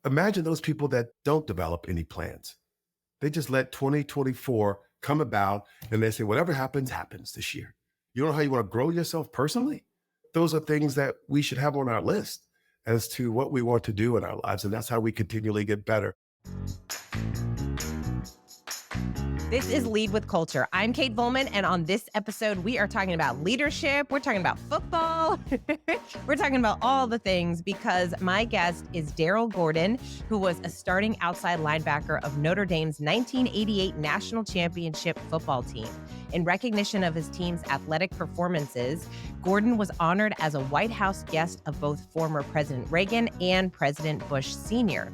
Imagine those people that don't develop any plans. They just let 2024 come about and they say, whatever happens, happens this year. You don't know how you want to grow yourself personally? Those are things that we should have on our list as to what we want to do in our lives. And that's how we continually get better. This is Lead with Culture. I'm Kate Volman, and on this episode, we are talking about leadership. We're talking about football. We're talking about all the things because my guest is Darrell Gordon, who was a starting outside linebacker of Notre Dame's 1988 national championship football team. In recognition of his team's athletic performances, Gordon was honored as a White House guest of both former President Reagan and President Bush Sr.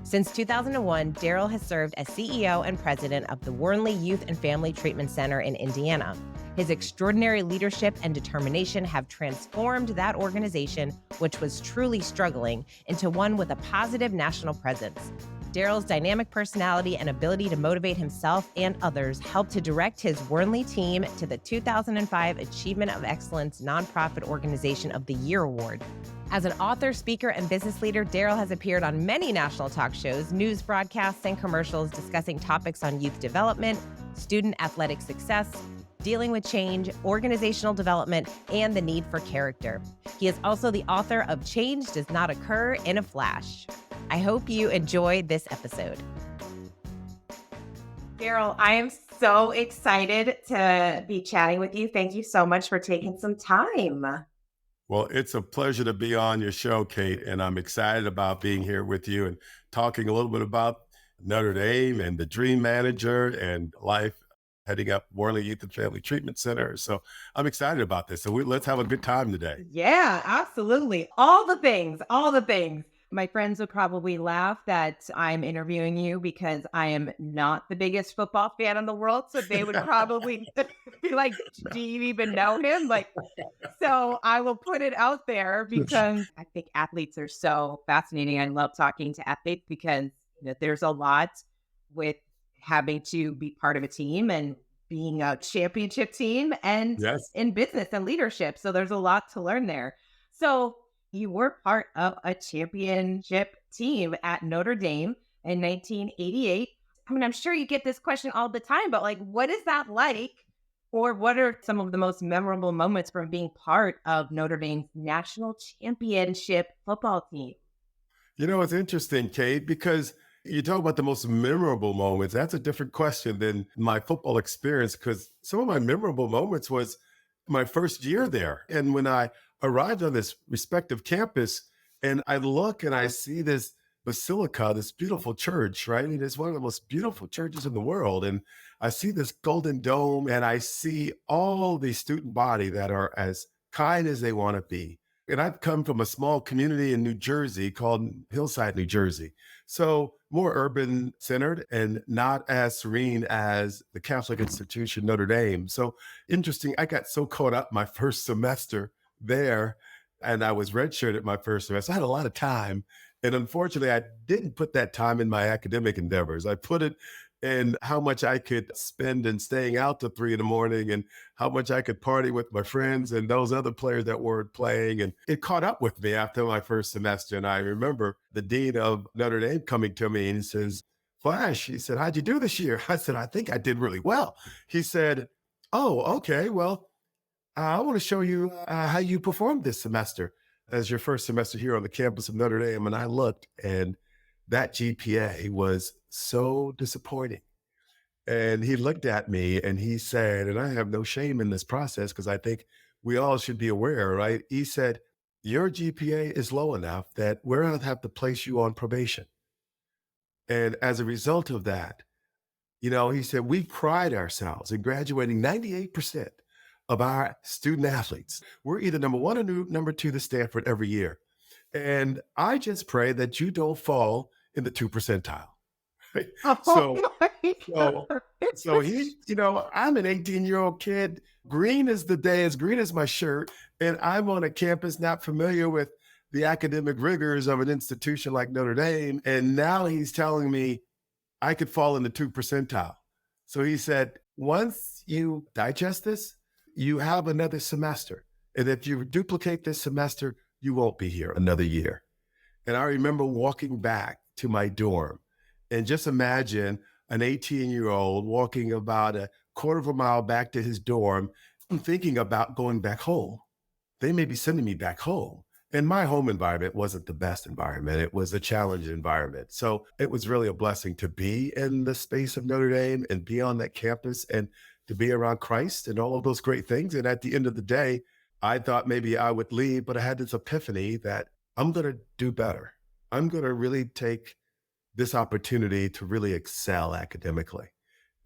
Since 2001, Darrell has served as CEO and president of the Wernle Youth and Family Treatment Center in Indiana. His extraordinary leadership and determination have transformed that organization, which was truly struggling, into one with a positive national presence. Darrell's dynamic personality and ability to motivate himself and others helped to direct his Wernle team to the 2005 Achievement of Excellence Nonprofit Organization of the Year Award. As an author, speaker, and business leader, Darrell has appeared on many national talk shows, news broadcasts, and commercials discussing topics on youth development, student athletic success, dealing with change, organizational development, and the need for character. He is also the author of Change Does Not Occur in a Flash. I hope you enjoy this episode. Darrell, I am so excited to be chatting with you. Thank you so much for taking some time. Well, it's a pleasure to be on your show, Kate, and I'm excited about being here with you and talking a little bit about Notre Dame and the Dream Manager and life heading up Wernle Youth and Family Treatment Center. So I'm excited about this. So let's have a good time today. Yeah, absolutely. All the things, all the things. My friends would probably laugh that I'm interviewing you because I am not the biggest football fan in the world. So they would probably be like, do you even know him? So I will put it out there because I think athletes are so fascinating. I love talking to athletes because there's a lot with having to be part of a team and being a championship team and in business and leadership. So there's a lot to learn there. So you were part of a championship team at Notre Dame in 1988. I mean, I'm sure you get this question all the time, but what is that like? Or what are some of the most memorable moments from being part of Notre Dame's national championship football team? It's interesting, Kate, because you talk about the most memorable moments. That's a different question than my football experience, because some of my memorable moments was my first year there. And when I arrived on this respective campus and I look and I see this basilica, this beautiful church, right? It is one of the most beautiful churches in the world. And I see this golden dome and I see all the student body that are as kind as they want to be. And I've come from a small community in New Jersey called Hillside, New Jersey. So more urban centered and not as serene as the Catholic institution, Notre Dame. So interesting. I got so caught up my first semester there and I was redshirted my first semester. I had a lot of time. And unfortunately, I didn't put that time in my academic endeavors. I put it in how much I could spend in staying out till 3 a.m. and how much I could party with my friends and those other players that weren't playing. And it caught up with me after my first semester. And I remember the dean of Notre Dame coming to me and he says, Flash, he said, how'd you do this year? I said, I think I did really well. He said, oh, okay, well, I want to show you how you performed this semester as your first semester here on the campus of Notre Dame. And I looked and that GPA was so disappointing. And he looked at me and he said, and I have no shame in this process because I think we all should be aware, right? He said, your GPA is low enough that we're going to have to place you on probation. And as a result of that, he said, we pride ourselves in graduating 98% of our student athletes. We're either number one or number two to Stanford every year. And I just pray that you don't fall in the 2 percentile. Right? So he, I'm an 18-year-old kid. Green is the day, as green as my shirt. And I'm on a campus not familiar with the academic rigors of an institution like Notre Dame. And now he's telling me I could fall in the 2 percentile. So he said, once you digest this, you have another semester. And if you duplicate this semester, you won't be here another year. And I remember walking back to my dorm. And just imagine an 18-year-old walking about a quarter of a mile back to his dorm, thinking about going back home. They may be sending me back home. And my home environment wasn't the best environment. It was a challenging environment. So it was really a blessing to be in the space of Notre Dame and be on that campus and to be around Christ and all of those great things. And at the end of the day, I thought maybe I would leave, but I had this epiphany that I'm going to do better. I'm going to really take this opportunity to really excel academically.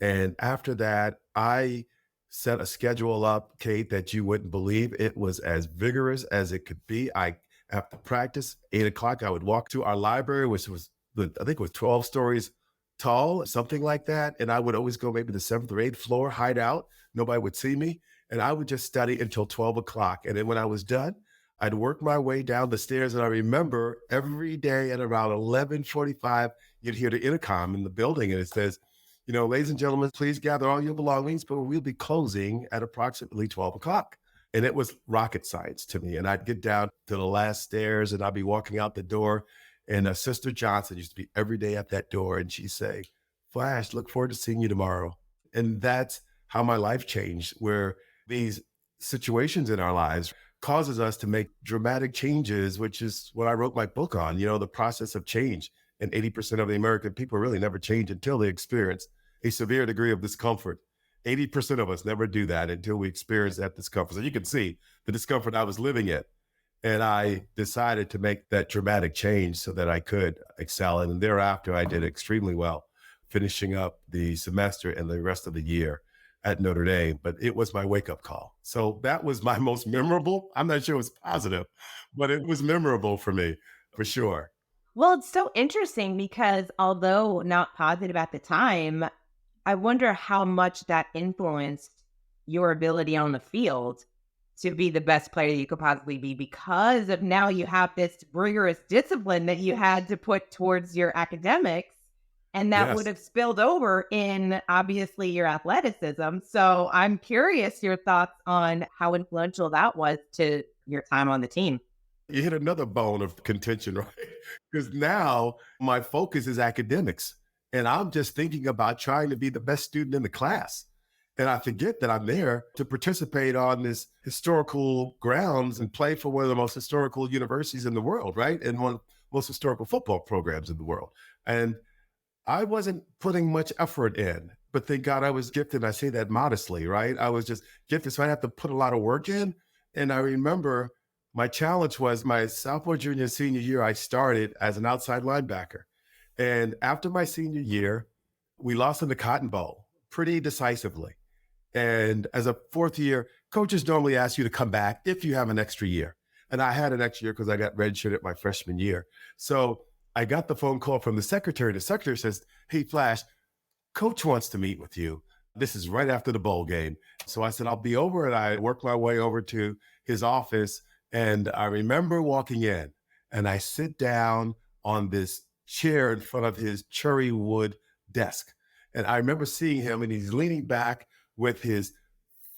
And after that, I set a schedule up, Kate, that you wouldn't believe. It was as vigorous as it could be. After practice, 8 o'clock, I would walk to our library, which was, I think it was 12 stories tall, something like that. And I would always go maybe the seventh or eighth floor, hide out. Nobody would see me. And I would just study until 12 o'clock. And then when I was done, I'd work my way down the stairs. And I remember every day at around 11:45, you'd hear the intercom in the building and it says, ladies and gentlemen, please gather all your belongings, but we'll be closing at approximately 12 o'clock. And it was rocket science to me. And I'd get down to the last stairs and I'd be walking out the door. And Sister Johnson used to be every day at that door. And she'd say, Flash, look forward to seeing you tomorrow. And that's how my life changed, where these situations in our lives causes us to make dramatic changes, which is what I wrote my book on, the process of change. And 80% of the American people really never change until they experience a severe degree of discomfort. 80% of us never do that until we experience that discomfort. So you can see the discomfort I was living in. And I decided to make that dramatic change so that I could excel. And thereafter, I did extremely well, finishing up the semester and the rest of the year at Notre Dame. But it was my wake up call. So that was my most memorable. I'm not sure it was positive, but it was memorable for me, for sure. Well, it's so interesting because although not positive at the time, I wonder how much that influenced your ability on the field to be the best player you could possibly be because of now you have this rigorous discipline that you had to put towards your academics. And that would Yes. have spilled over in obviously your athleticism. So I'm curious your thoughts on how influential that was to your time on the team. You hit another bone of contention, right? Because now my focus is academics and I'm just thinking about trying to be the best student in the class. And I forget that I'm there to participate on this historical grounds and play for one of the most historical universities in the world, right? And one of the most historical football programs in the world. And I wasn't putting much effort in, but thank God I was gifted. I say that modestly, right? I was just gifted. So I had to put a lot of work in. And I remember my challenge was my sophomore, junior, senior year, I started as an outside linebacker. And after my senior year, we lost in the Cotton Bowl pretty decisively. And as a fourth year, coaches normally ask you to come back if you have an extra year. And I had an extra year because I got redshirted my freshman year. So I got the phone call from the secretary. The secretary says, Hey, Flash, coach wants to meet with you. This is right after the bowl game. So I said, I'll be over. And I worked my way over to his office. And I remember walking in and I sit down on this chair in front of his cherry wood desk. And I remember seeing him and he's leaning back with his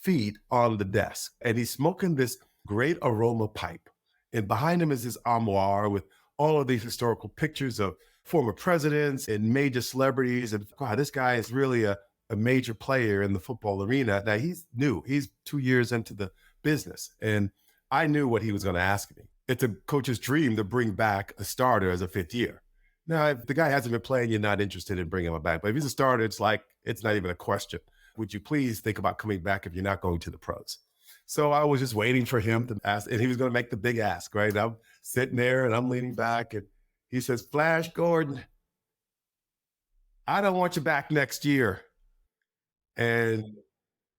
feet on the desk and he's smoking this great aroma pipe. And behind him is this armoire with all of these historical pictures of former presidents and major celebrities. And wow, this guy is really a major player in the football arena. Now he's new, he's 2 years into the business. And I knew what he was going to ask me. It's a coach's dream to bring back a starter as a fifth year. Now, if the guy hasn't been playing, you're not interested in bringing him back. But if he's a starter, it's not even a question. Would you please think about coming back if you're not going to the pros? So I was just waiting for him to ask, and he was going to make the big ask, right? I'm sitting there and I'm leaning back, and he says, Flash Gordon, I don't want you back next year. And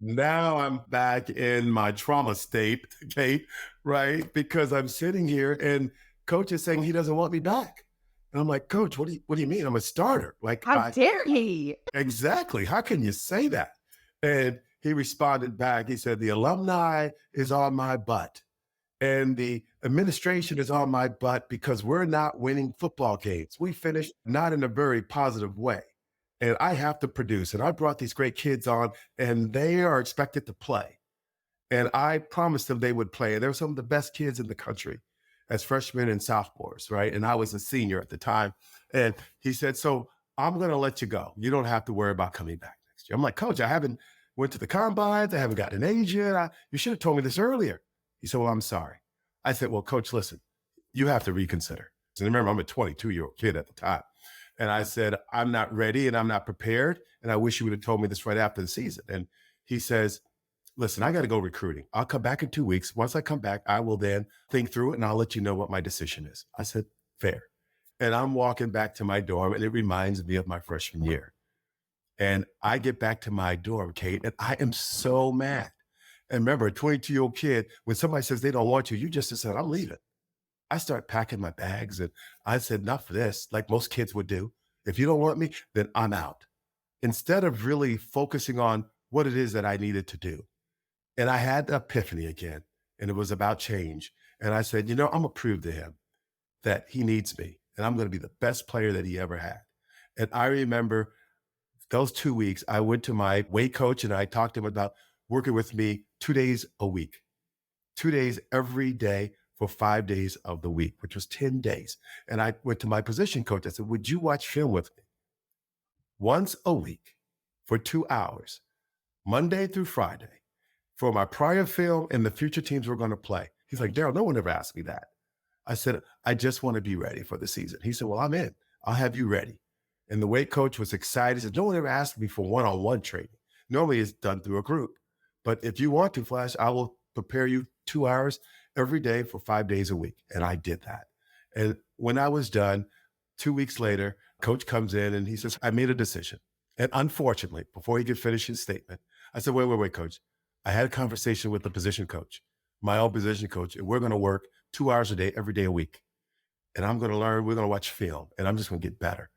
now I'm back in my trauma state, Kate, right? Because I'm sitting here and coach is saying he doesn't want me back. And I'm like, Coach, what do you mean? I'm a starter. Like How dare he? exactly. How can you say that? And he responded back. He said, the alumni is on my butt. And the administration is on my butt because we're not winning football games. We finished not in a very positive way. And I have to produce. And I brought these great kids on, and they are expected to play. And I promised them they would play. And they were some of the best kids in the country. as freshmen and sophomores, right? And I was a senior at the time. And he said, so I'm going to let you go. You don't have to worry about coming back next year. I'm like, coach, I haven't went to the combines. I haven't gotten an agent. You should have told me this earlier. He said, well, I'm sorry. I said, well, coach, listen, you have to reconsider. And remember, I'm a 22-year-old kid at the time. And I said, I'm not ready and I'm not prepared. And I wish you would have told me this right after the season. And he says, listen, I got to go recruiting. I'll come back in 2 weeks. Once I come back, I will then think through it and I'll let you know what my decision is. I said, fair. And I'm walking back to my dorm and it reminds me of my freshman year. And I get back to my dorm, Kate, and I am so mad. And remember, a 22-year-old kid, when somebody says they don't want you, you just said, I'm leaving. I start packing my bags and I said, not for this, like most kids would do. If you don't want me, then I'm out. Instead of really focusing on what it is that I needed to do. And I had the epiphany again, and it was about change. And I said, I'm going to prove to him that he needs me, and I'm going to be the best player that he ever had. And I remember those 2 weeks, I went to my weight coach and I talked to him about working with me 2 days a week, 2 days every day for 5 days of the week, which was 10 days. And I went to my position coach. I said, would you watch film with me once a week for 2 hours, Monday through Friday, for my prior film and the future teams we're going to play? He's like, Darrell, no one ever asked me that. I said, I just want to be ready for the season. He said, well, I'm in. I'll have you ready. And the weight coach was excited. He said, no one ever asked me for one-on-one training. Normally it's done through a group. But if you want to, Flash, I will prepare you 2 hours every day for 5 days a week. And I did that. And when I was done, 2 weeks later, coach comes in and he says, I made a decision. And unfortunately, before he could finish his statement, I said, wait, coach. I had a conversation with the position coach, my own position coach, and we're going to work 2 hours a day, every day a week. And I'm going to learn, we're going to watch film, and I'm just going to get better.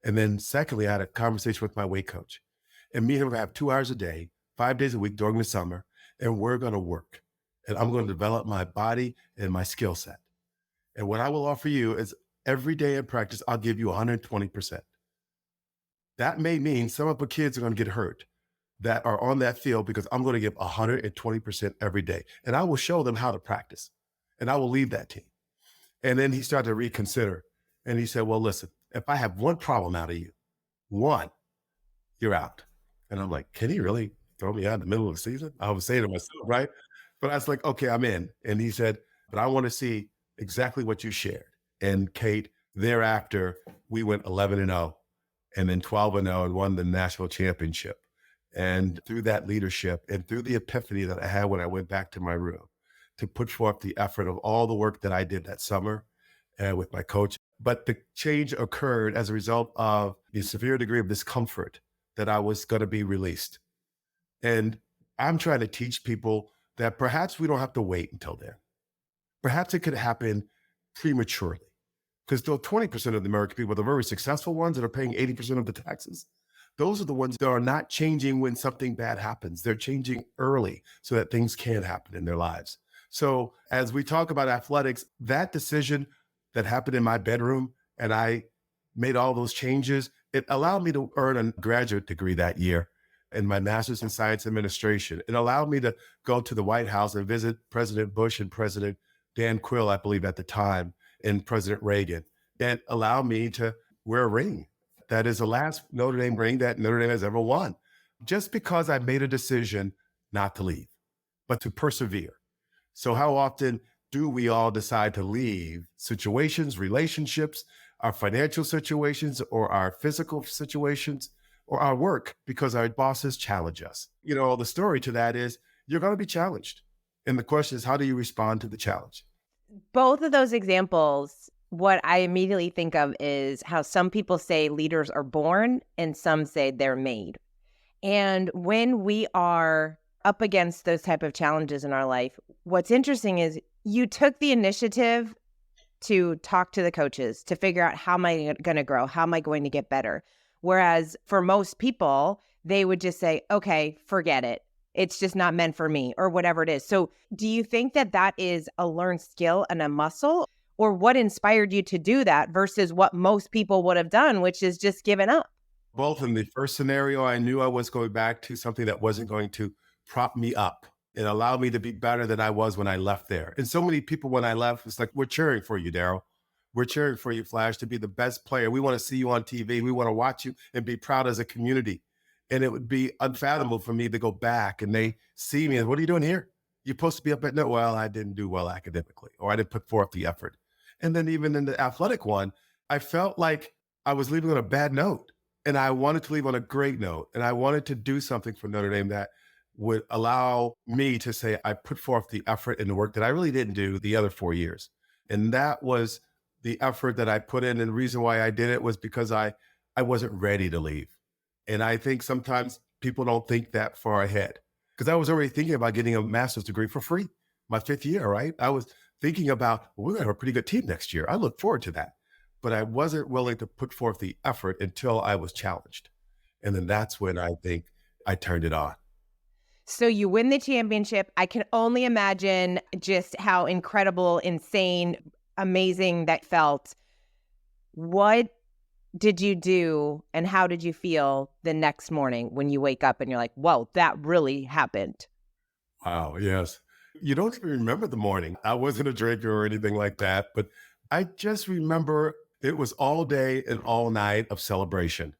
And then secondly, I had a conversation with my weight coach. And me and him are going to have 2 hours a day, 5 days a week during the summer, and we're going to work. And I'm going to develop my body and my skill set. And what I will offer you is every day in practice, I'll give you 120%. That may mean some of the kids are going to get hurt that are on that field because I'm going to give 120% every day. And I will show them how to practice. And I will lead that team. And then he started to reconsider. And he said, well, listen, if I have one problem out of you, one, you're out. And I'm like, can he really throw me out in the middle of the season? I was saying to myself, right? But I was like, okay, I'm in. And he said, but I want to see exactly what you shared. And Kate, thereafter, we went 11-0 and then 12-0 and won the national championship. And through that leadership and through the epiphany that I had when I went back to my room to put forth the effort of all the work that I did that summer with my coach. But the change occurred as a result of the severe degree of discomfort that I was going to be released. And I'm trying to teach people that perhaps we don't have to wait until then. Perhaps it could happen prematurely. Because though 20% of the American people, the very successful ones that are paying 80% of the taxes, those are the ones that are not changing when something bad happens. They're changing early so that things can happen in their lives. So as we talk about athletics, that decision that happened in my bedroom and I made all those changes, it allowed me to earn a graduate degree that year and my master's in science administration. It allowed me to go to the White House and visit President Bush and President Dan Quill, I believe at the time, and President Reagan. It allowed me to wear a ring. That is the last Notre Dame ring that Notre Dame has ever won. Just because I made a decision not to leave, but to persevere. So how often do we all decide to leave situations, relationships, our financial situations, or our physical situations, or our work because our bosses challenge us? The story to that is you're going to be challenged. And the question is, how do you respond to the challenge? Both of those examples, what I immediately think of is how some people say leaders are born and some say they're made. And when we are up against those type of challenges in our life, what's interesting is you took the initiative to talk to the coaches to figure out, how am I going to grow? How am I going to get better? Whereas for most people, they would just say, okay, forget it. It's just not meant for me, or whatever it is. So do you think that that is a learned skill and a muscle? Or what inspired you to do that versus what most people would have done, which is just given up? Both. In the first scenario, I knew I was going back to something that wasn't going to prop me up. It allowed me to be better than I was when I left there. And so many people when I left, it's like, we're cheering for you, Darrell. We're cheering for you, Flash, to be the best player. We want to see you on TV. We want to watch you and be proud as a community. And it would be unfathomable for me to go back and they see me and, what are you doing here? You're supposed to be up at no. Well, I didn't do well academically, or I didn't put forth the effort. And then even in the athletic one, I felt like I was leaving on a bad note. And I wanted to leave on a great note. And I wanted to do something for Notre Dame that would allow me to say I put forth the effort and the work that I really didn't do the other 4 years. And that was the effort that I put in. And the reason why I did it was because I wasn't ready to leave. And I think sometimes people don't think that far ahead, because I was already thinking about getting a master's degree for free my 5th year, right? I was thinking about, well, we're going to have a pretty good team next year. I look forward to that. But I wasn't willing to put forth the effort until I was challenged. And then that's when I think I turned it on. So you win the championship. I can only imagine just how incredible, insane, amazing that felt. What did you do and how did you feel the next morning when you wake up and you're like, whoa, that really happened? Wow, yes. You don't even remember the morning. I wasn't a drinker or anything like that, but I just remember it was all day and all night of celebration.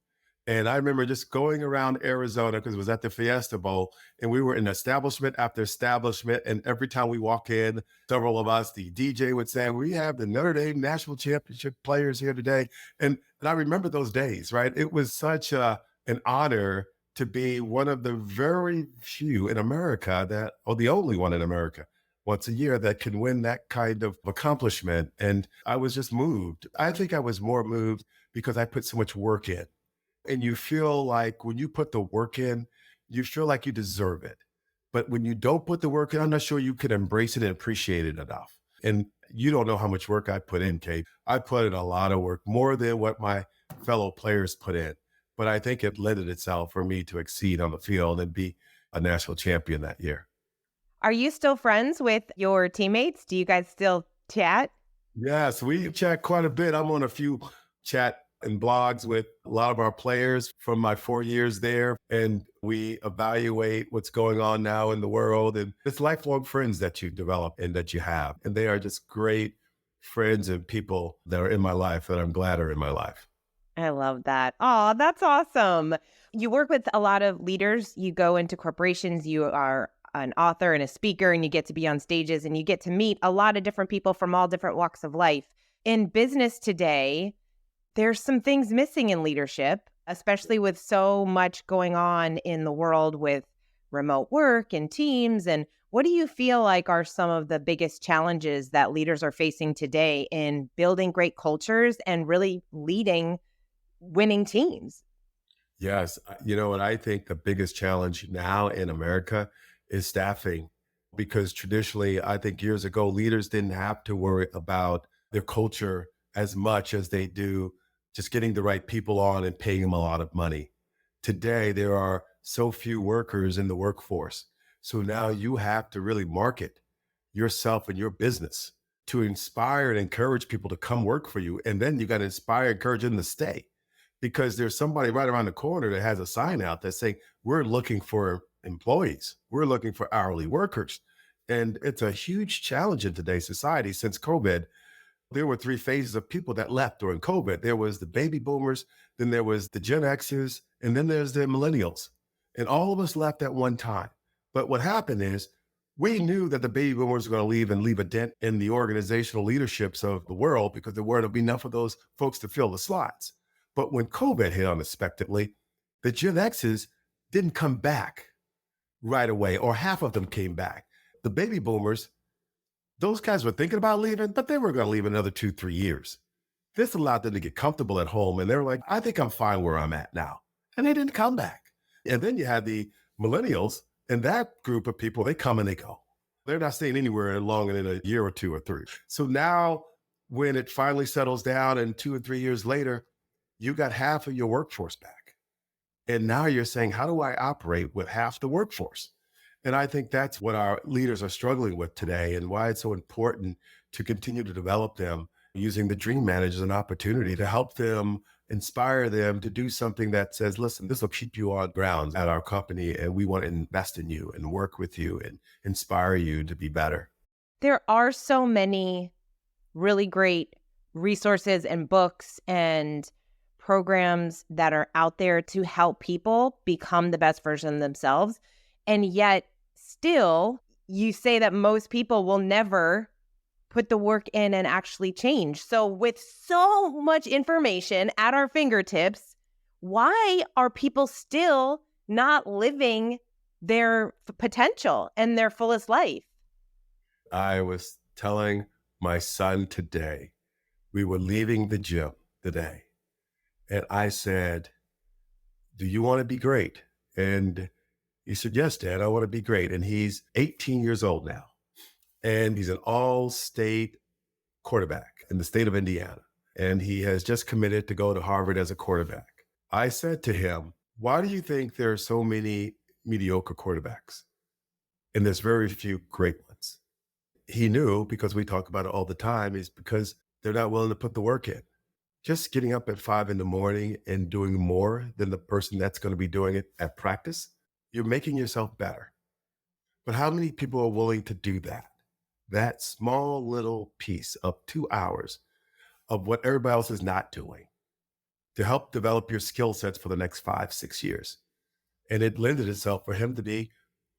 And I remember just going around Arizona because it was at the Fiesta Bowl, and we were in establishment after establishment. And every time we walk in, several of us, the DJ would say, "We have the Notre Dame National Championship players here today." And I remember those days, right? It was such an honor to be one of the very few in America that, or the only one in America, once a year that can win that kind of accomplishment. And I was just moved. I think I was more moved because I put so much work in. And you feel like when you put the work in, you feel like you deserve it. But when you don't put the work in, I'm not sure you can embrace it and appreciate it enough. And you don't know how much work I put in, Kate. I put in a lot of work, more than what my fellow players put in. But I think it lended itself for me to exceed on the field and be a national champion that year. Are you still friends with your teammates? Do you guys still chat? Yes, we chat quite a bit. I'm on a few chat and blogs with a lot of our players from my 4 years there, and we evaluate what's going on now in the world. And it's lifelong friends that you develop and that you have. And they are just great friends and people that are in my life that I'm glad are in my life. I love that. Oh, that's awesome. You work with a lot of leaders. You go into corporations. You are an author and a speaker, and you get to be on stages and you get to meet a lot of different people from all different walks of life. In business today, there's some things missing in leadership, especially with so much going on in the world with remote work and teams. And what do you feel like are some of the biggest challenges that leaders are facing today in building great cultures and really leading winning teams? Yes. You know what? I think the biggest challenge now in America is staffing, because traditionally, I think years ago, leaders didn't have to worry about their culture as much as they do just getting the right people on and paying them a lot of money. Today, there are so few workers in the workforce. So now you have to really market yourself and your business to inspire and encourage people to come work for you. And then you got to inspire, encourage them to stay, because there's somebody right around the corner that has a sign out that's saying, we're looking for employees, we're looking for hourly workers. And it's a huge challenge in today's society. Since COVID, there were three phases of people that left during COVID. There was the baby boomers, then there was the Gen Xers, and then there's the millennials. And all of us left at one time. But what happened is we knew that the baby boomers were going to leave and leave a dent in the organizational leaderships of the world, because there weren't enough of those folks to fill the slots. But when COVID hit unexpectedly, the Gen Xs didn't come back right away, or half of them came back. The baby boomers, those guys were thinking about leaving, but they were going to leave in another 2, 3 years. This allowed them to get comfortable at home. And they were like, I think I'm fine where I'm at now. And they didn't come back. And then you had the millennials, and that group of people, they come and they go. They're not staying anywhere longer than a year or 2 or 3. So now when it finally settles down and 2 or 3 years later, you got half of your workforce back. And now you're saying, how do I operate with half the workforce? And I think that's what our leaders are struggling with today, and why it's so important to continue to develop them, using the Dream Manager as an opportunity to help them inspire them to do something that says, listen, this will keep you on grounds at our company, and we want to invest in you and work with you and inspire you to be better. There are so many really great resources and books and programs that are out there to help people become the best version of themselves. And yet, still, you say that most people will never put the work in and actually change. So, with so much information at our fingertips, why are people still not living their potential and their fullest life? I was telling my son today, we were leaving the gym today, and I said, do you want to be great? And he said, yes, Dad, I want to be great. And he's 18 years old now, and he's an all state quarterback in the state of Indiana. And he has just committed to go to Harvard as a quarterback. I said to him, why do you think there are so many mediocre quarterbacks? And there's very few great ones. He knew, because we talk about it all the time, is because they're not willing to put the work in. Just getting up at 5 in the morning and doing more than the person that's going to be doing it at practice, you're making yourself better. But how many people are willing to do that? That small little piece of 2 hours of what everybody else is not doing to help develop your skill sets for the next 5, 6 years. And it lended itself for him to be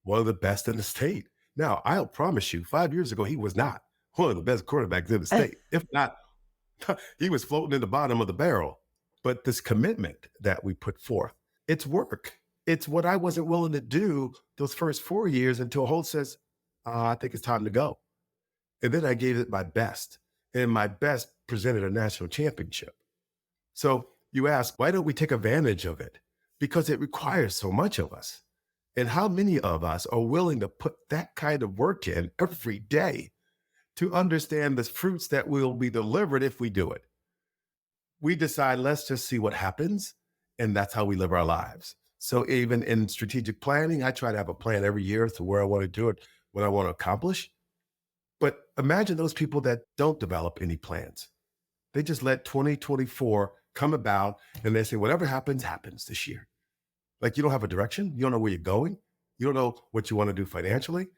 one of the best in the state. Now, I'll promise you, 5 years ago, he was not one of the best quarterbacks in the state. If not, he was floating in the bottom of the barrel. But this commitment that we put forth, it's work. It's what I wasn't willing to do those first 4 years until Holt says, I think it's time to go. And then I gave it my best. And my best presented a national championship. So you ask, why don't we take advantage of it? Because it requires so much of us. And how many of us are willing to put that kind of work in every day to understand the fruits that will be delivered if we do it? We decide, let's just see what happens. And that's how we live our lives. So even in strategic planning, I try to have a plan every year to where I want to do it, what I want to accomplish. But imagine those people that don't develop any plans. They just let 2024 come about and they say, whatever happens, happens this year. Like, you don't have a direction. You don't know where you're going. You don't know what you want to do financially,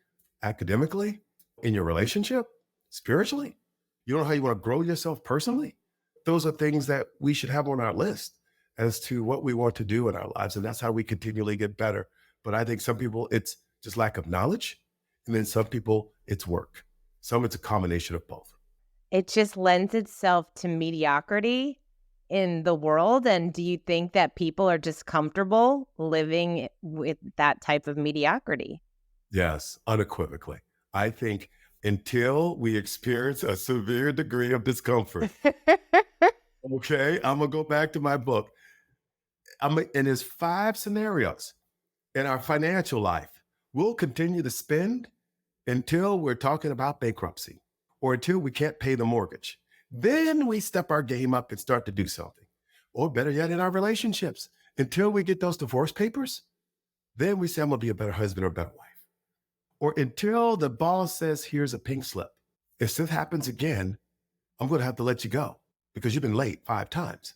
academically, in your relationship, spiritually. You don't know how you want to grow yourself personally. Those are things that we should have on our list as to what we want to do in our lives. And that's how we continually get better. But I think some people, it's just lack of knowledge. And then some people, it's work. Some, it's a combination of both. It just lends itself to mediocrity in the world. And do you think that people are just comfortable living with that type of mediocrity? Yes, unequivocally. I think until we experience a severe degree of discomfort, okay, I'm going to go back to my book. And there's 5 scenarios in our financial life. We'll continue to spend until we're talking about bankruptcy or until we can't pay the mortgage. Then we step our game up and start to do something. Or better yet, in our relationships, until we get those divorce papers, then we say, I'm going to be a better husband or a better wife. Or until the boss says, here's a pink slip. If this happens again, I'm going to have to let you go because you've been late 5 times.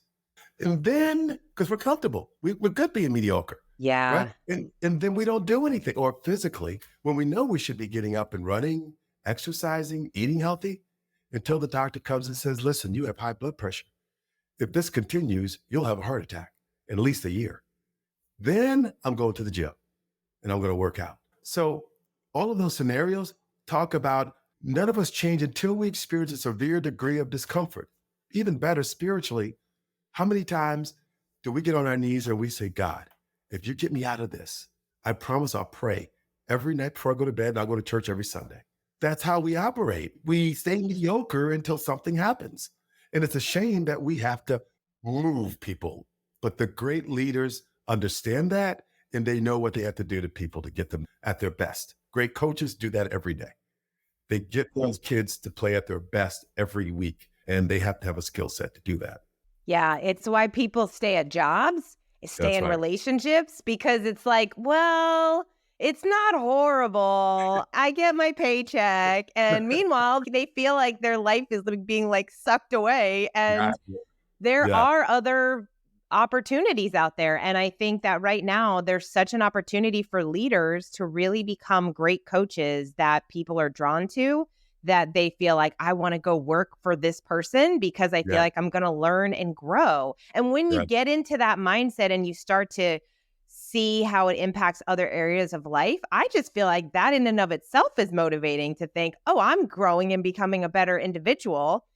And then, because we're comfortable, we're good being mediocre. Yeah. Right? And then we don't do anything. Or physically, when we know we should be getting up and running, exercising, eating healthy, until the doctor comes and says, listen, you have high blood pressure. If this continues, you'll have a heart attack in at least a year. Then I'm going to the gym and I'm going to work out. So all of those scenarios talk about none of us change until we experience a severe degree of discomfort. Even better, spiritually, how many times do we get on our knees and we say, God, if you get me out of this, I promise I'll pray every night before I go to bed, and I'll go to church every Sunday. That's how we operate. We stay mediocre until something happens. And it's a shame that we have to move people. But the great leaders understand that, and they know what they have to do to people to get them at their best. Great coaches do that every day. They get those kids to play at their best every week, and they have to have a skill set to do that. Yeah, it's why people stay at jobs, stay That's in right. relationships, because it's like, well, it's not horrible. I get my paycheck. And meanwhile, they feel like their life is being like sucked away. And Exactly. there Yeah, are other opportunities out there. And I think that right now there's such an opportunity for leaders to really become great coaches that people are drawn to, that they feel like, I want to go work for this person because I feel yeah, like I'm going to learn and grow. And when you right. get into that mindset and you start to see how it impacts other areas of life, I just feel like that in and of itself is motivating to think, oh, I'm growing and becoming a better individual.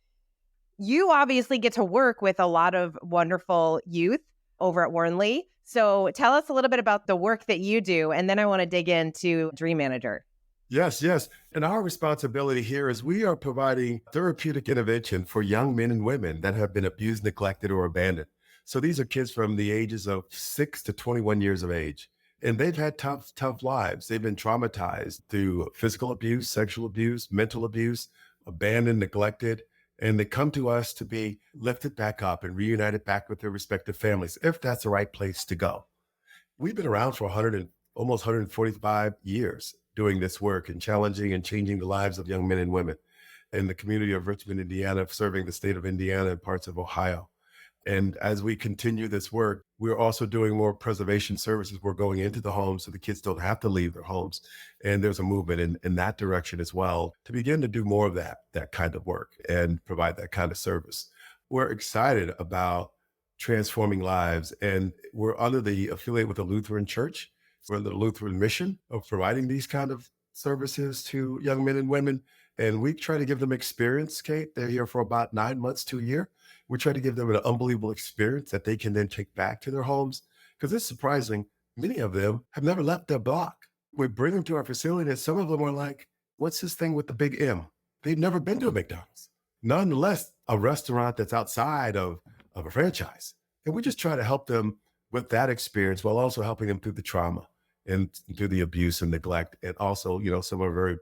You obviously get to work with a lot of wonderful youth over at Wernle. So tell us a little bit about the work that you do, and then I want to dig into Dream Manager. Yes, yes. And our responsibility here is we are providing therapeutic intervention for young men and women that have been abused, neglected, or abandoned. So these are kids from the ages of 6 to 21 years of age. And they've had tough, tough lives. They've been traumatized through physical abuse, sexual abuse, mental abuse, abandoned, neglected. And they come to us to be lifted back up and reunited back with their respective families, if that's the right place to go. We've been around for 100 and almost 145 years doing this work and challenging and changing the lives of young men and women in the community of Richmond, Indiana, serving the state of Indiana and parts of Ohio. And as we continue this work, we're also doing more preservation services. We're going into the homes so the kids don't have to leave their homes. And there's a movement in that direction as well to begin to do more of that kind of work and provide that kind of service. We're excited about transforming lives. And we're under the affiliate with the Lutheran Church. We're under the Lutheran mission of providing these kind of services to young men and women. And we try to give them experience, Kate. They're here for about 9 months to a year. We try to give them an unbelievable experience that they can then take back to their homes. Because it's surprising, many of them have never left their block. We bring them to our facility, and some of them are like, what's this thing with the big M? They've never been to a McDonald's. Nonetheless, a restaurant that's outside of a franchise. And we just try to help them with that experience while also helping them through the trauma and through the abuse and neglect. And also, some are very,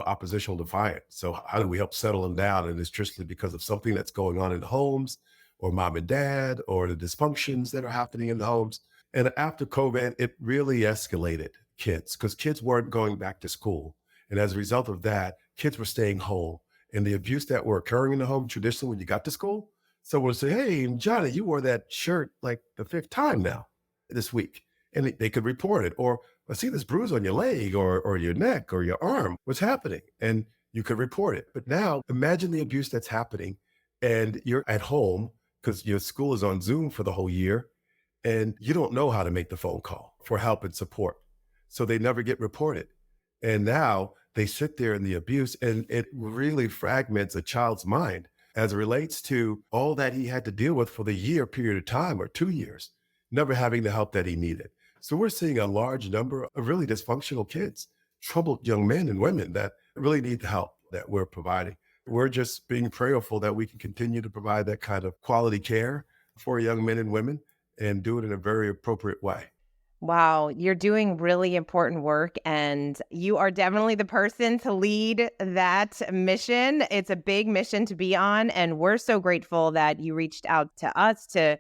oppositional defiant. So how do we help settle them down? And it's truthfully because of something that's going on in the homes or mom and dad or the dysfunctions that are happening in the homes. And after COVID, it really escalated kids because kids weren't going back to school. And as a result of that, kids were staying home. And the abuse that were occurring in the home traditionally when you got to school, someone would say, "Hey, Johnny, you wore that shirt like the fifth time now this week." And they could report it. Or I see this bruise on your leg or your neck or your arm. What's happening? And you could report it. But now imagine the abuse that's happening and you're at home because your school is on Zoom for the whole year and you don't know how to make the phone call for help and support. So they never get reported. And now they sit there in the abuse and it really fragments a child's mind as it relates to all that he had to deal with for the year period of time or 2 years, never having the help that he needed. So we're seeing a large number of really dysfunctional kids, troubled young men and women that really need the help that we're providing. We're just being prayerful that we can continue to provide that kind of quality care for young men and women and do it in a very appropriate way. Wow, you're doing really important work, and you are definitely the person to lead that mission. It's a big mission to be on, and we're so grateful that you reached out to us to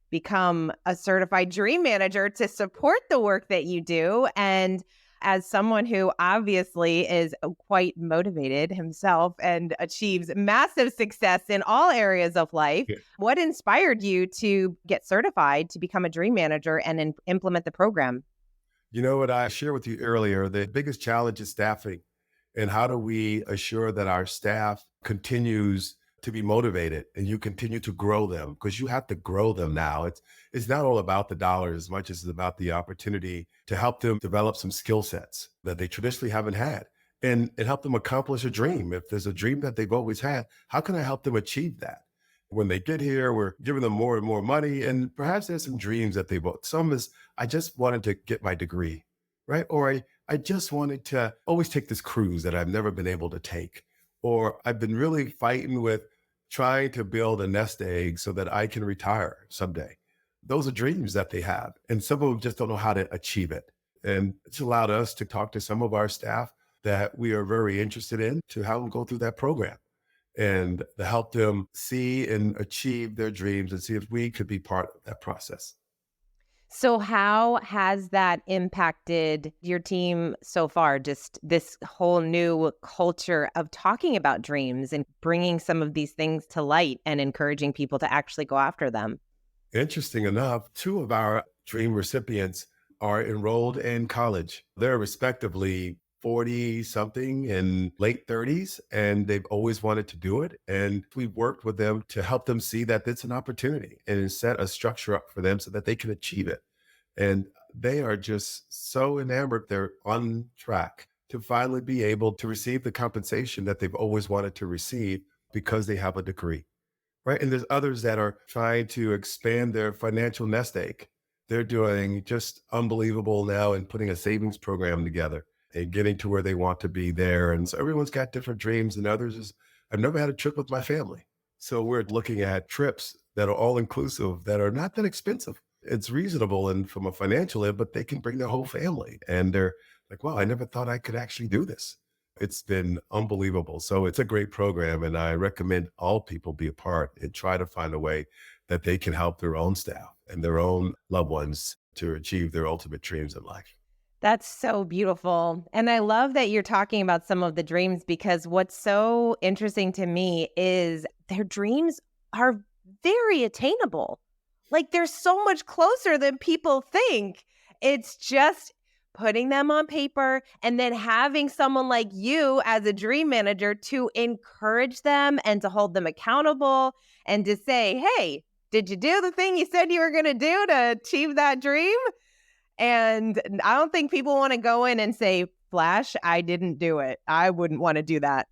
become a certified dream manager to support the work that you do. And as someone who obviously is quite motivated himself and achieves massive success in all areas of life, Yeah. what inspired you to get certified to become a dream manager and implement the program? You know what I shared with you earlier, the biggest challenge is staffing. And how do we assure that our staff continues to be motivated and you continue to grow them? Because you have to grow them now. It's not all about the dollars as much as it's about the opportunity to help them develop some skill sets that they traditionally haven't had and help them accomplish a dream. If there's a dream that they've always had, how can I help them achieve that? When they get here, we're giving them more and more money. And perhaps there's some dreams that they want. Some is, I just wanted to get my degree, right? Or I just wanted to always take this cruise that I've never been able to take. Or I've been really fighting with trying to build a nest egg so that I can retire someday. Those are dreams that they have. And some of them just don't know how to achieve it. And it's allowed us to talk to some of our staff that we are very interested in to help them go through that program and to help them see and achieve their dreams and see if we could be part of that process. So, how has that impacted your team so far? Just this whole new culture of talking about dreams and bringing some of these things to light and encouraging people to actually go after them. Interesting enough, two of our dream recipients are enrolled in college. They're respectively 40 something and late 30s, and they've always wanted to do it. And we've worked with them to help them see that it's an opportunity and set a structure up for them so that they can achieve it. And they are just so enamored. They're on track to finally be able to receive the compensation that they've always wanted to receive because they have a degree. Right, and there's others that are trying to expand their financial nest egg. They're doing just unbelievable now and putting a savings program together and getting to where they want to be there, and so everyone's got different dreams, and others is, "I've never had a trip with my family." So we're looking at trips that are all inclusive, that are not that expensive. It's reasonable and from a financial end, but they can bring their whole family, and they're like, "Wow, I never thought I could actually do this." It's been unbelievable. So it's a great program, and I recommend all people be a part and try to find a way that they can help their own staff and their own loved ones to achieve their ultimate dreams in life. That's so beautiful. And I love that you're talking about some of the dreams because what's so interesting to me is their dreams are very attainable. Like they're so much closer than people think. It's just putting them on paper and then having someone like you as a dream manager to encourage them and to hold them accountable and to say, hey, did you do the thing you said you were going to do to achieve that dream? And I don't think people wanna go in and say, "Flash, I didn't do it." I wouldn't wanna do that.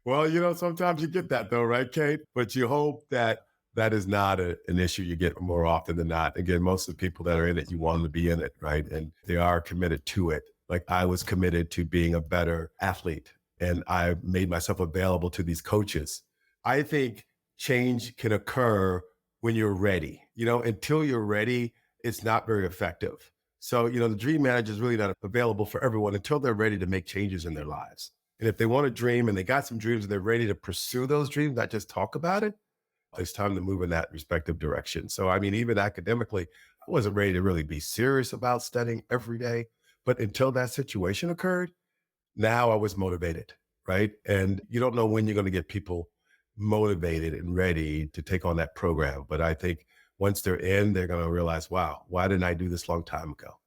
Well, sometimes you get that though, right, Kate? But you hope that that is not an issue you get more often than not. Again, most of the people that are in it, you want them to be in it, right? And they are committed to it. Like I was committed to being a better athlete, and I made myself available to these coaches. I think change can occur when you're ready. Until you're ready, it's not very effective. So, the dream manager is really not available for everyone until they're ready to make changes in their lives. And if they want to dream and they got some dreams and they're ready to pursue those dreams, not just talk about it, it's time to move in that respective direction. So, I mean, even academically, I wasn't ready to really be serious about studying every day. But until that situation occurred, now I was motivated, right? And you don't know when you're going to get people motivated and ready to take on that program. But I think once they're in, they're going to realize, wow, why didn't I do this long time ago?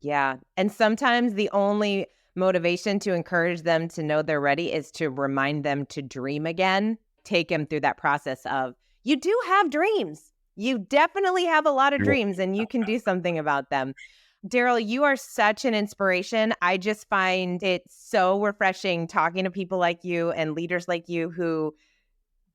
Yeah, and sometimes the only motivation to encourage them to know they're ready is to remind them to dream again, take them through that process of, "You do have dreams. You definitely have a lot of Sure. dreams, and you can do something about them." Darrell, you are such an inspiration. I just find it so refreshing talking to people like you and leaders like you who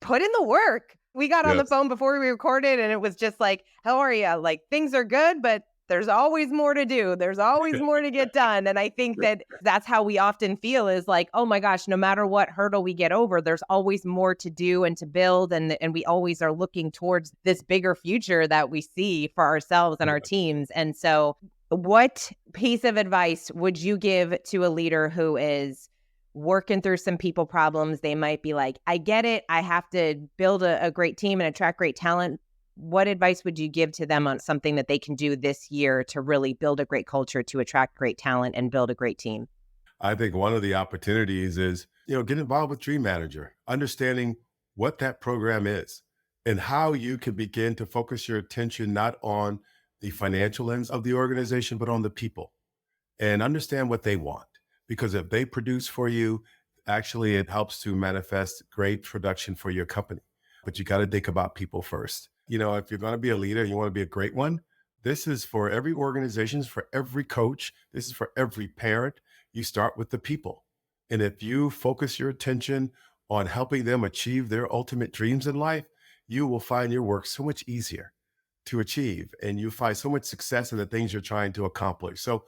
put in the work. We got on the Yes. phone before we recorded and it was just like, "How are you?" Like, "Things are good, but there's always more to do. There's always more to get done." And I think that that's how we often feel is like, "Oh my gosh, no matter what hurdle we get over, there's always more to do and to build." And we always are looking towards this bigger future that we see for ourselves and our teams. And so, what piece of advice would you give to a leader who is working through some people problems? They might be like, I get it. I have to build a great team and attract great talent. What advice would you give to them on something that they can do this year to really build a great culture, to attract great talent and build a great team? I think one of the opportunities is, get involved with Dream Manager, understanding what that program is and how you can begin to focus your attention not on the financial ends of the organization, but on the people and understand what they want. Because if they produce for you, actually, it helps to manifest great production for your company. But you got to think about people first. If you're going to be a leader, you want to be a great one. This is for every organization, it's for every coach, this is for every parent. You start with the people. And if you focus your attention on helping them achieve their ultimate dreams in life, you will find your work so much easier to achieve and you find so much success in the things you're trying to accomplish. So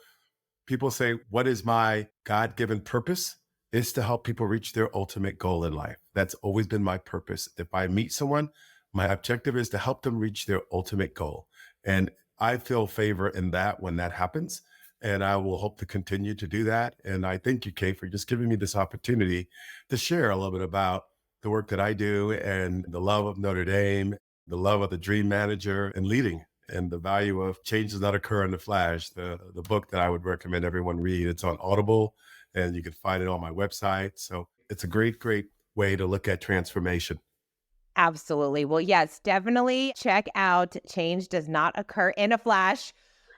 people say, what is my God given purpose? Is to help people reach their ultimate goal in life. That's always been my purpose. If I meet someone, my objective is to help them reach their ultimate goal. And I feel favor in that when that happens. And I will hope to continue to do that. And I thank you, Kay, for just giving me this opportunity to share a little bit about the work that I do and the love of Notre Dame The Love of the Dream Manager and Leading, and the Value of Changes That Occur in the Flash, the book that I would recommend everyone read. It's on Audible, and you can find it on my website. So it's a great, great way to look at transformation. Absolutely. Well, yes, definitely check out Change Does Not Occur in a Flash.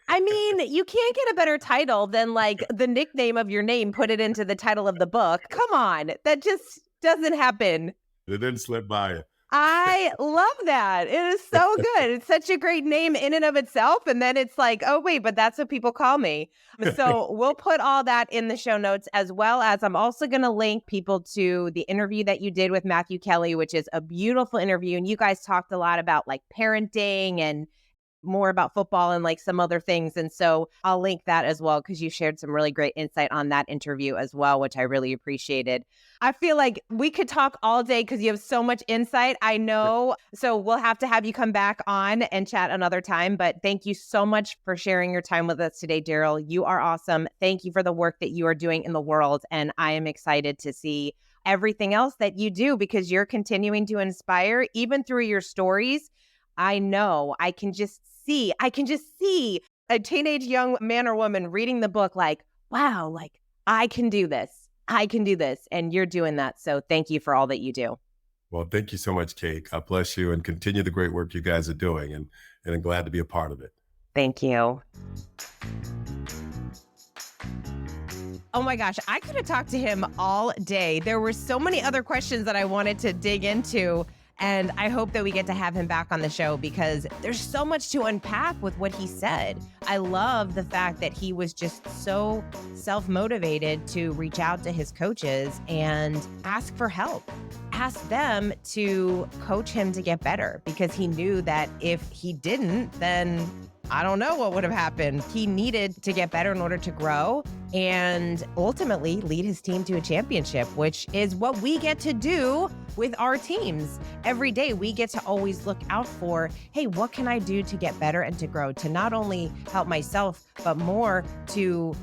I mean, you can't get a better title than like the nickname of your name, put it into the title of the book. Come on. That just doesn't happen. It didn't slip by you. I love that. It is so good. It's such a great name in and of itself. And then it's like, oh, wait, but that's what people call me. So we'll put all that in the show notes, as well as I'm also going to link people to the interview that you did with Matthew Kelly, which is a beautiful interview. And you guys talked a lot about like parenting and more about football and like some other things. And so I'll link that as well, because you shared some really great insight on that interview as well, which I really appreciated. I feel like we could talk all day because you have so much insight. I know. So we'll have to have you come back on and chat another time. But thank you so much for sharing your time with us today, Darrell. You are awesome. Thank you for the work that you are doing in the world. And I am excited to see everything else that you do, because you're continuing to inspire even through your stories. I know I can just see a teenage young man or woman reading the book like, wow, like I can do this. I can do this. And you're doing that. So thank you for all that you do. Well, thank you so much, Kate. God bless you, and continue the great work you guys are doing. And I'm glad to be a part of it. Thank you. Oh my gosh, I could have talked to him all day. There were so many other questions that I wanted to dig into. And I hope that we get to have him back on the show, because there's so much to unpack with what he said. I love the fact that he was just so self-motivated to reach out to his coaches and ask for help. Ask them to coach him to get better, because he knew that if he didn't, then I don't know what would have happened. He needed to get better in order to grow and ultimately lead his team to a championship, which is what we get to do with our teams. Every day, we get to always look out for, hey, what can I do to get better and to grow, to not only help myself, but more to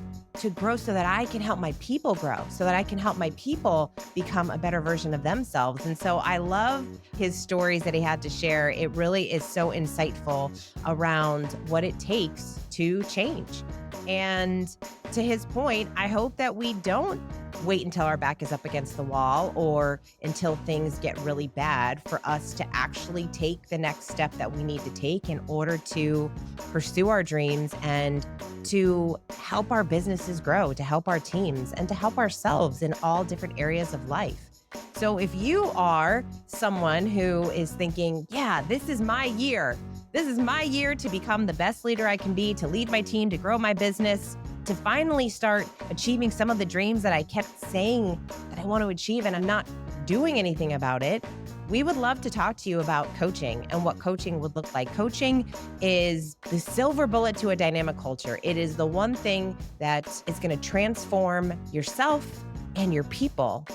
grow so that I can help my people grow, so that I can help my people become a better version of themselves. And so I love his stories that he had to share. It really is so insightful around what it takes to change. And to his point, I hope that we don't wait until our back is up against the wall or until things get really bad for us to actually take the next step that we need to take in order to pursue our dreams and to help our businesses grow, to help our teams, and to help ourselves in all different areas of life. So if you are someone who is thinking, yeah, this is my year. This is my year to become the best leader I can be, to lead my team, to grow my business, to finally start achieving some of the dreams that I kept saying that I want to achieve and I'm not doing anything about it, we would love to talk to you about coaching and what coaching would look like. Coaching is the silver bullet to a dynamic culture. It is the one thing that is going to transform yourself and your people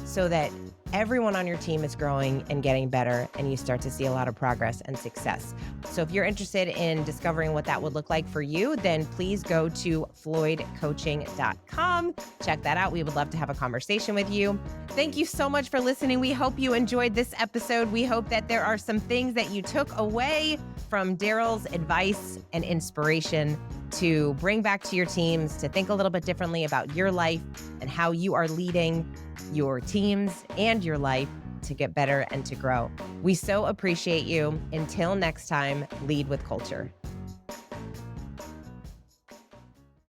so that everyone on your team is growing and getting better, and you start to see a lot of progress and success. So if you're interested in discovering what that would look like for you, then please go to floydcoaching.com. Check that out. We would love to have a conversation with you. Thank you so much for listening. We hope you enjoyed this episode. We hope that there are some things that you took away from Darrell's advice and inspiration to bring back to your teams, to think a little bit differently about your life and how you are leading your teams and your life to get better and to grow. We so appreciate you. Until next time, lead with culture.